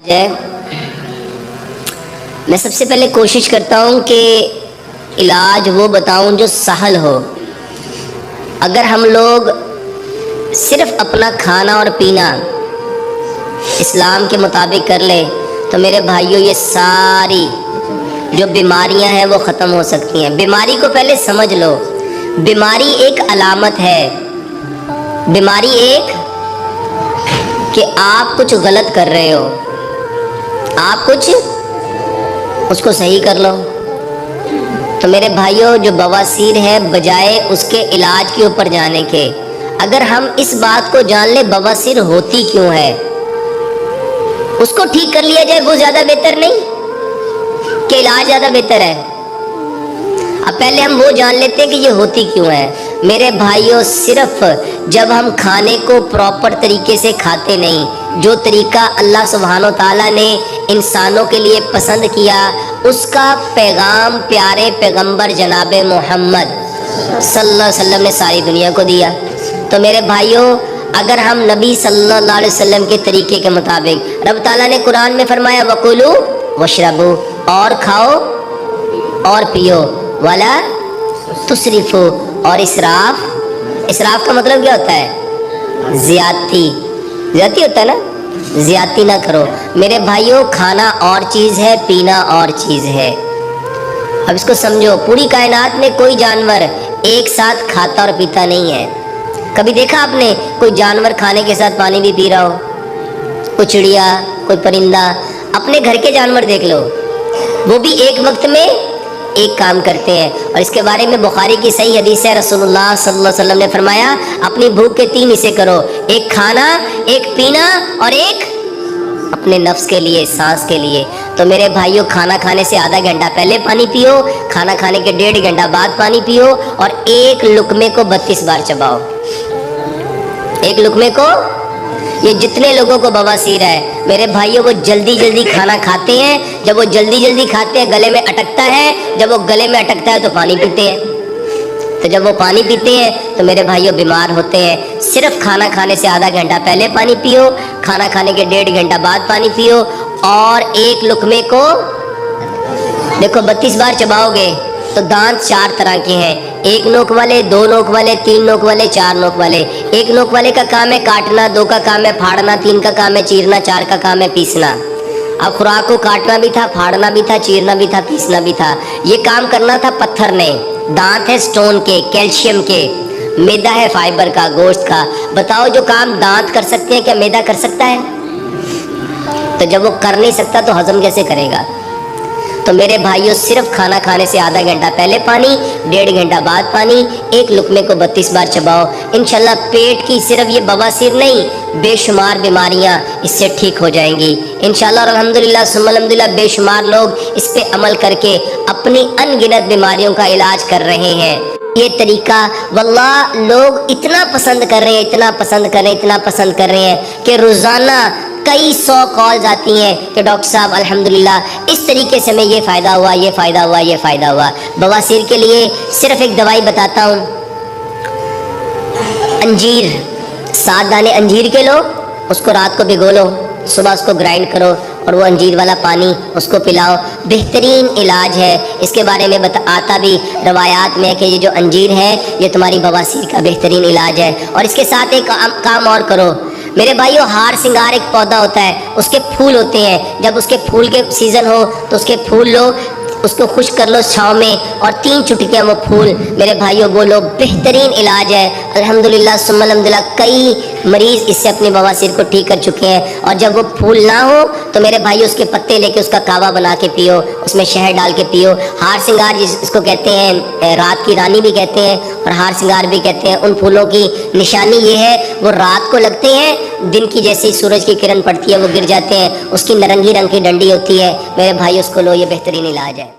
میں سب سے پہلے کوشش کرتا ہوں کہ علاج وہ بتاؤں جو سہل ہو۔ اگر ہم لوگ صرف اپنا کھانا اور پینا اسلام کے مطابق کر لیں تو میرے بھائیوں یہ ساری جو بیماریاں ہیں وہ ختم ہو سکتی ہیں۔ بیماری کو پہلے سمجھ لو، بیماری ایک علامت ہے، بیماری ایک کہ آپ کچھ غلط کر رہے ہو، آپ کچھ اس کو صحیح کر لو۔ تو میرے بھائیوں جو بواسیر ہے بجائے اس کے علاج کے اوپر جانے کے، اگر ہم اس بات کو جان لیں بواسیر ہوتی کیوں ہے، اس کو ٹھیک کر لیا جائے، وہ زیادہ بہتر نہیں کہ علاج زیادہ بہتر ہے؟ اب پہلے ہم وہ جان لیتے ہیں کہ یہ ہوتی کیوں ہے۔ میرے بھائیوں صرف جب ہم کھانے کو پراپر طریقے سے کھاتے نہیں، جو طریقہ اللہ سبحانہ و تعالیٰ نے انسانوں کے لیے پسند کیا، اس کا پیغام پیارے پیغمبر جناب محمد صلی اللہ علیہ وسلم نے ساری دنیا کو دیا۔ تو میرے بھائیوں اگر ہم نبی صلی اللہ علیہ وسلم کے طریقے کے مطابق، رب تعالیٰ نے قرآن میں فرمایا وَكُلُوا وَاشْرَبُوا، اور کھاؤ اور پیو، وَلَا تُسْرِفُوا، اور اسراف کا مطلب کیا ہوتا ہے؟ زیادتی ہوتا ہے نا، زیادتی نہ کرو۔ میرے بھائیوں کھانا اور چیز ہے، پینا اور چیز ہے۔ اب اس کو سمجھو، پوری کائنات میں کوئی جانور ایک ساتھ کھاتا اور پیتا نہیں ہے۔ کبھی دیکھا آپ نے کوئی جانور کھانے کے ساتھ پانی بھی پی رہا ہو؟ کوئی چڑیا، کوئی پرندہ، اپنے گھر کے جانور دیکھ لو، وہ بھی ایک وقت میں ایک کام کرتے ہیں۔ اور اس کے بارے میں بخاری کی صحیح حدیث ہے، رسول اللہ صلی اللہ علیہ وسلم نے فرمایا اپنی بھوک کے 3 حصے کرو، ایک کھانا، ایک پینا، اور ایک اپنے نفس کے لیے، سانس کے لیے۔ تو میرے بھائیوں کھانا کھانے سے آدھا گھنٹہ پہلے پانی پیو، کھانا کھانے کے 1.5 گھنٹہ بعد پانی پیو، اور ایک لقمے کو 32 بار چباؤ۔ ایک لقمے کو، یہ جتنے لوگوں کو بواسیر ہے میرے بھائیوں وہ جلدی کھانا کھاتے ہیں، جب وہ جلدی کھاتے ہیں گلے میں اٹکتا ہے، جب وہ گلے میں اٹکتا ہے تو پانی پیتے ہیں، تو جب وہ پانی پیتے ہیں تو میرے بھائیوں بیمار ہوتے ہیں۔ صرف کھانا کھانے سے آدھا گھنٹہ پہلے پانی پیو، کھانا کھانے کے 1.5 گھنٹہ بعد پانی پیو، اور ایک لقمے کو دیکھو 32 بار چباؤ گے تو دانت 4 طرح کے ہیں، 1 نوک والے، 2 نوک والے، 3 نوک والے، 4 نوک والے۔ 1 نوک والے کا کام ہے کاٹنا، 2 کا کام ہے پھاڑنا، 3 کا کام ہے چیرنا، 4 کا کام ہے پیسنا۔ اب خوراک کو کاٹنا بھی تھا، پھاڑنا بھی تھا، چیرنا بھی تھا، پیسنا بھی تھا، یہ کام کرنا تھا پتھر نے۔ دانت ہے سٹون کے، کیلشیم کے، میدا ہے فائبر کا، گوشت کا۔ بتاؤ جو کام دانت کر سکتے ہیں کیا میدا کر سکتا ہے؟ تو جب وہ کر نہیں سکتا تو ہضم کیسے کرے گا؟ تو میرے بھائیوں صرف کھانا کھانے سے آدھا گھنٹہ پہلے پانی، 1.5 گھنٹہ بعد پانی، ایک لقمے کو 32 بار چباؤ۔ انشاءاللہ پیٹ کی صرف یہ بواسیر نہیں، بے شمار بیماریاں اس سے ٹھیک ہو جائیں گی انشاءاللہ، اور الحمدللہ ثم الحمدللہ بے شمار لوگ اس پہ عمل کر کے اپنی ان گنت بیماریوں کا علاج کر رہے ہیں۔ یہ طریقہ واللہ لوگ اتنا پسند کر رہے ہیں، اتنا پسند کر رہے ہیں کہ روزانہ کئی 100 کالز آتی ہیں کہ ڈاکٹر صاحب الحمدللہ اس طریقے سے میں یہ فائدہ ہوا۔ بواسیر کے لیے صرف ایک دوائی بتاتا ہوں، انجیر، 7 دانے انجیر کے لو، اس کو رات کو بھگو لو، صبح اس کو گرائنڈ کرو اور وہ انجیر والا پانی اس کو پلاؤ، بہترین علاج ہے۔ اس کے بارے میں آتا بھی روایات میں کہ یہ جو انجیر ہے یہ تمہاری بواسیر کا بہترین علاج ہے۔ اور اس کے ساتھ ایک کام اور کرو میرے بھائیوں، ہار سنگار ایک پودا ہوتا ہے، اس کے پھول ہوتے ہیں، جب اس کے پھول کے سیزن ہو تو اس کے پھول لو، اس کو خشک کر لو چھاؤں میں، اور 3 چٹکیاں وہ پھول میرے بھائیوں وہ لو، بہترین علاج ہے الحمدللہ ثم الحمدللہ۔ کئی مریض اس سے اپنی بواسیر کو ٹھیک کر چکے ہیں۔ اور جب وہ پھول نہ ہو تو میرے بھائیوں اس کے پتے لے کے اس کا کعوہ بنا کے پیو، اس میں شہد ڈال کے پیو۔ ہار سنگار جس کو کہتے ہیں، رات کی رانی بھی کہتے ہیں اور ہار سنگار بھی کہتے ہیں، ان پھولوں کی نشانی یہ ہے وہ رات کو لگتے ہیں، دن کی جیسے ہی سورج کی کرن پڑتی ہے وہ گر جاتے ہیں، اس کی نرنگی رنگ کی ڈنڈی ہوتی ہے، میرے بھائی اس کو لو، یہ بہترین علاج ہے۔